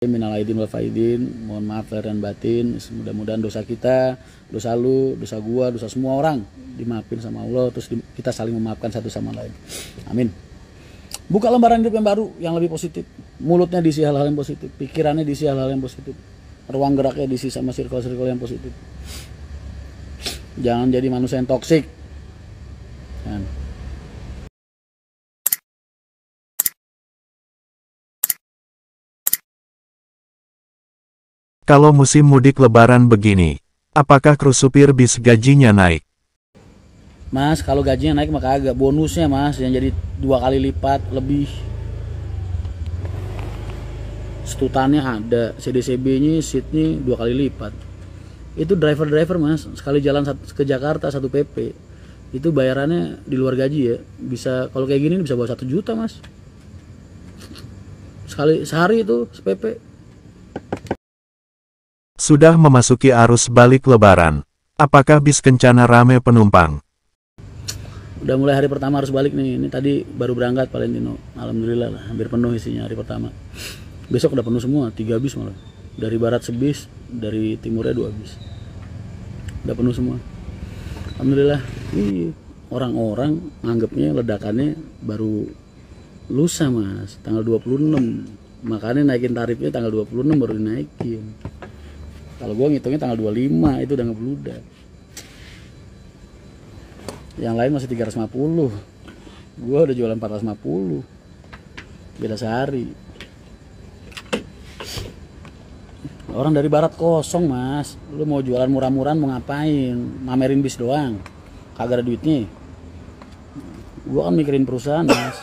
Minal aidin wal faidin, mohon maaf lahir dan batin. Mudah-mudahan dosa kita, dosa lu, dosa gua, dosa semua orang dimaafin sama Allah, terus kita saling memaafkan satu sama lain. Amin. Buka lembaran hidup yang baru, yang lebih positif. Mulutnya diisi hal-hal yang positif, pikirannya diisi hal-hal yang positif, ruang geraknya diisi sama circle-circle yang positif. Jangan jadi manusia yang toksik. Kan. Kalau musim mudik lebaran begini, apakah kru supir bis gajinya naik? Mas, kalau gajinya naik maka agak bonusnya mas, yang jadi 2 kali lipat lebih. Setutannya ada, CDCB-nya, seatnya 2 kali lipat. Itu driver mas, sekali jalan ke Jakarta 1 PP, itu bayarannya di luar gaji ya. Bisa, kalau kayak gini bisa bawa 1 juta mas. Sehari itu PP. Sudah memasuki arus balik lebaran, apakah bis Kencana rame penumpang? Udah mulai hari pertama harus balik nih. Ini tadi baru berangkat Valentino. Alhamdulillah lah, hampir penuh isinya hari pertama. Besok udah penuh semua, 3 bis malah. Dari barat sebis, dari timurnya 2 bis. Udah penuh semua. Alhamdulillah. Orang-orang nganggapnya ledakannya baru lusa mas, tanggal 26. Makanya naikin tarifnya tanggal 26 baru dinaikin. Kalau gue ngitungnya tanggal 25 itu udah ngebludak. Yang lain masih 350. Gue udah jualan 450. Beda sehari. Orang dari barat kosong mas. Lu mau jualan murah-murahan mau ngapain? Mamerin bis doang. Kagak ada duitnya. Gue kan mikirin perusahaan mas.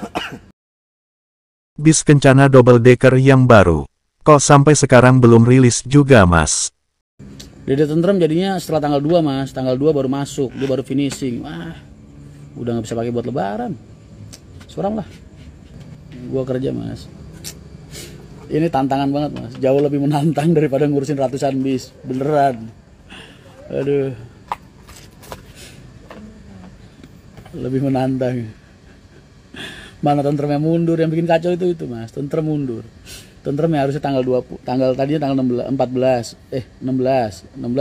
Bis Kencana double decker yang baru, kok sampai sekarang belum rilis juga mas? Dede Tentrem jadinya setelah tanggal 2 mas. Tanggal 2 baru masuk, dia baru finishing. Wah, udah gak bisa pakai buat lebaran. Seorang lah. Gua kerja mas. Ini tantangan banget mas. Jauh lebih menantang daripada ngurusin ratusan bis. Beneran. Aduh. Lebih menantang. Mana Tentrem yang mundur, yang bikin kacau itu mas. Tentrem mundur. Tentrem ya harusnya tanggal 20, tadinya tanggal 16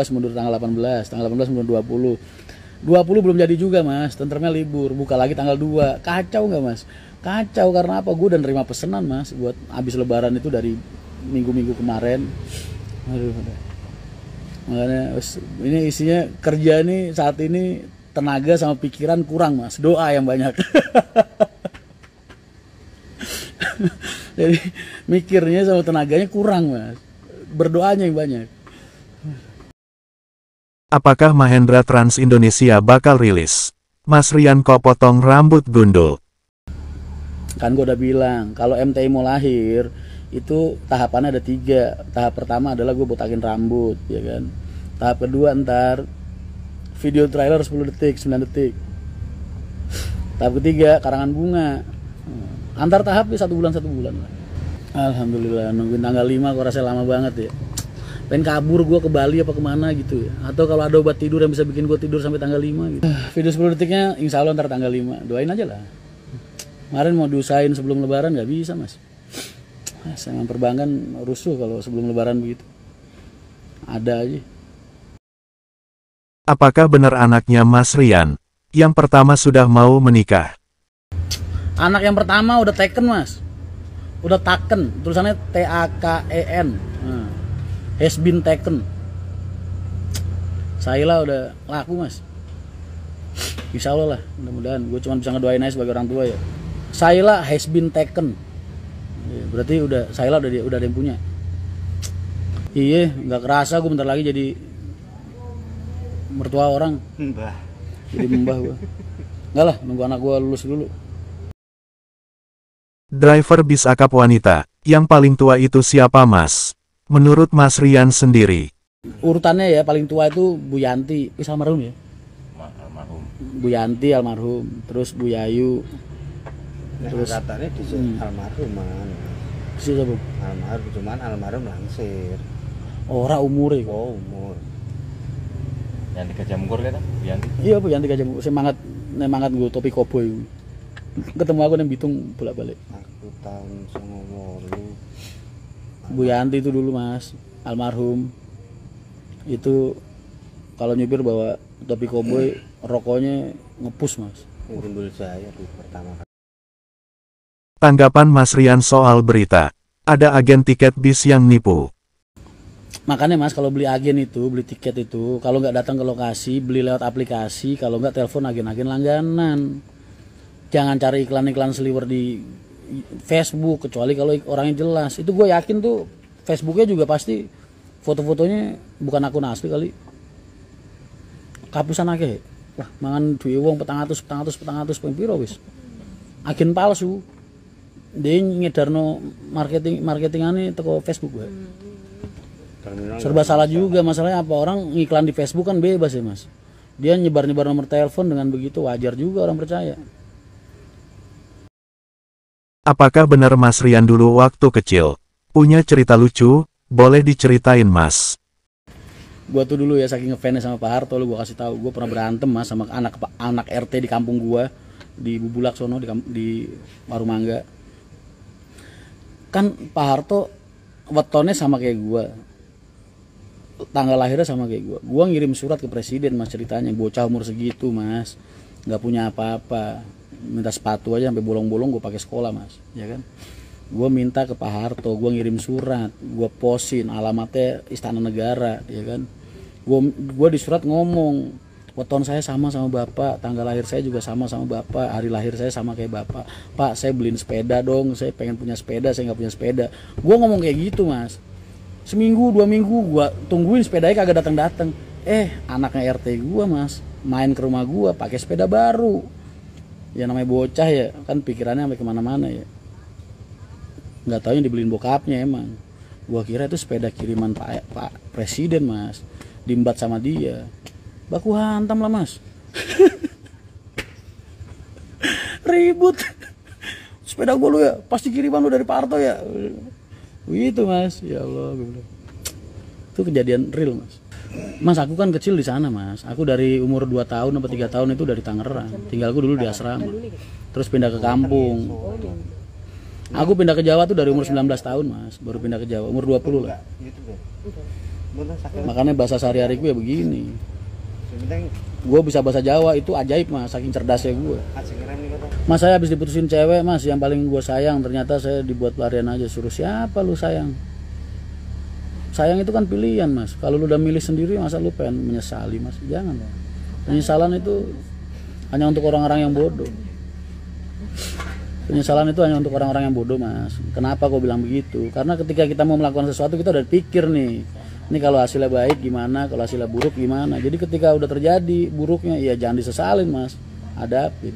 mundur tanggal 18, tanggal 18 mundur 20 belum jadi juga mas, Tentremnya libur, buka lagi tanggal 2, kacau nggak mas? Kacau karena apa? Gue udah nerima pesanan mas, buat habis lebaran itu dari minggu-minggu kemarin. Aduh, makanya ini isinya kerja nih saat ini, tenaga sama pikiran kurang mas, doa yang banyak. Jadi mikirnya sama tenaganya kurang mas, berdoanya yang banyak. Apakah Mahendra Trans Indonesia bakal rilis Mas Rian kok potong rambut gundul? Kan gue udah bilang kalau MTI mau lahir itu tahapannya ada 3. Tahap pertama adalah gue botakin rambut ya kan. Tahap kedua ntar video trailer 10 detik 9 detik. Tahap ketiga karangan bunga. Antar tahap ya 1 bulan lah. Alhamdulillah, nungguin tanggal 5 kok rasanya lama banget ya. Pengen kabur gue ke Bali apa kemana gitu ya. Atau kalau ada obat tidur yang bisa bikin gue tidur sampai tanggal 5 gitu. Video 10 detiknya insya Allah ntar tanggal 5. Doain aja lah. Kemarin mau diusahain sebelum lebaran gak bisa mas. Sama perbankan rusuh kalau sebelum lebaran begitu. Ada aja. Apakah benar anaknya Mas Rian yang pertama sudah mau menikah? Anak yang pertama udah taken mas. Udah taken, tulisannya TAKEN. Has been taken. Saila udah laku mas. Insya Allah lah, mudah-mudahan. Gue cuma bisa ngedoain aja sebagai orang tua ya. Saila has been taken. Berarti udah Saila udah ada yang punya. Iya, nggak kerasa gue bentar lagi jadi mertua orang. Mbah. Jadi mbah gue. Enggak lah, nunggu anak gue lulus dulu. Driver bis akap wanita yang paling tua itu siapa mas? Menurut Mas Rian sendiri. Urutannya ya paling tua itu Bu Yanti, almarhum ya. Almarhum. Bu Yanti almarhum, terus Bu Yayu. Terus katanya di almarhum man. Siapa? Almarhum cuman almarhum langsir. Ora umure kok. Oh umur. Yang di Gajah Mungkur kan, Bu Yanti? Iya Bu Yanti Gajah Mungkur, semangat gue topi koboi. Ketemu aku nang Bitung bolak-balik. Aku tahun 98. Bu Yanti itu dulu mas, almarhum. Itu kalau nyupir bawa topi koboi, rokoknya ngepus mas. Yang timbul saya di pertama kali. Tanggapan Mas Rian soal berita, ada agen tiket bis yang nipu. Makanya mas kalau beli agen itu, beli tiket itu, kalau nggak datang ke lokasi, beli lewat aplikasi, kalau nggak telepon agen-agen langganan. Jangan cari iklan-iklan seliwer di Facebook, kecuali kalau orangnya jelas. Itu gue yakin tuh Facebooknya juga pasti foto-fotonya bukan akun asli kali. Kapusan akeh. Wah, mangan duwe wong 400 piro wis. Agen palsu. Dia ngedarno marketingane teko Facebook gue. Serba salah juga, masalahnya apa, orang ngiklan di Facebook kan bebas ya mas. Dia nyebar-nyebar nomor telepon, dengan begitu wajar juga orang percaya. Apakah benar Mas Rian dulu waktu kecil punya cerita lucu? Boleh diceritain mas. Gua tuh dulu ya saking ngefansnya sama Pak Harto, lu gua kasih tahu, gua pernah berantem mas sama anak RT di kampung gua di Bubulak sono di Warumangga. Kan Pak Harto wetonnya sama kayak gua, tanggal lahirnya sama kayak gua. Gua ngirim surat ke presiden mas, ceritanya bocah umur segitu mas, nggak punya apa-apa, minta sepatu aja sampai bolong-bolong gua pakai sekolah mas, ya kan. Gue minta ke Pak Harto, gue ngirim surat, gue posin alamatnya Istana Negara, ya kan. Gue di surat ngomong, weton saya sama bapak, tanggal lahir saya juga sama bapak, hari lahir saya sama kayak bapak. Pak, saya beliin sepeda dong, saya pengen punya sepeda, saya nggak punya sepeda. Gue ngomong kayak gitu mas. Seminggu 2 minggu gue tungguin sepedanya kagak datang. Anaknya RT gue mas, main ke rumah gue pakai sepeda baru. Ya namanya bocah ya, kan pikirannya sampai kemana-mana ya. Nggak tahu yang dibeliin bokapnya emang. Gua kira itu sepeda kiriman Pak Presiden mas, diembat sama dia. Baku hantam lah mas. Ribut. Sepeda gua lu ya, pasti kiriman lu dari Pak Harto ya. Gitu mas, ya Allah. Itu kejadian real mas. Mas aku kan kecil di sana mas. Aku dari umur 2 tahun atau 3 tahun itu dari Tangerang. Tinggalku dulu di asrama. Terus pindah ke kampung. Aku pindah ke Jawa tuh dari umur 19 tahun mas, baru pindah ke Jawa, umur 20 lah. Makanya bahasa sehari-hariku ya begini. Gue bisa bahasa Jawa itu ajaib mas, saking cerdasnya gue. Mas saya habis diputusin cewek mas, yang paling gue sayang, ternyata saya dibuat pelarian aja. Suruh siapa lu sayang? Sayang itu kan pilihan mas, kalau lu udah milih sendiri masa lu pengen menyesali mas? Jangan. Penyesalan itu hanya untuk orang-orang yang bodoh. Penyesalan itu hanya untuk orang-orang yang bodoh mas. Kenapa kau bilang begitu? Karena ketika kita mau melakukan sesuatu kita udah pikir nih, ini kalau hasilnya baik gimana, kalau hasilnya buruk gimana. Jadi ketika udah terjadi buruknya ya jangan disesalin mas, hadapin.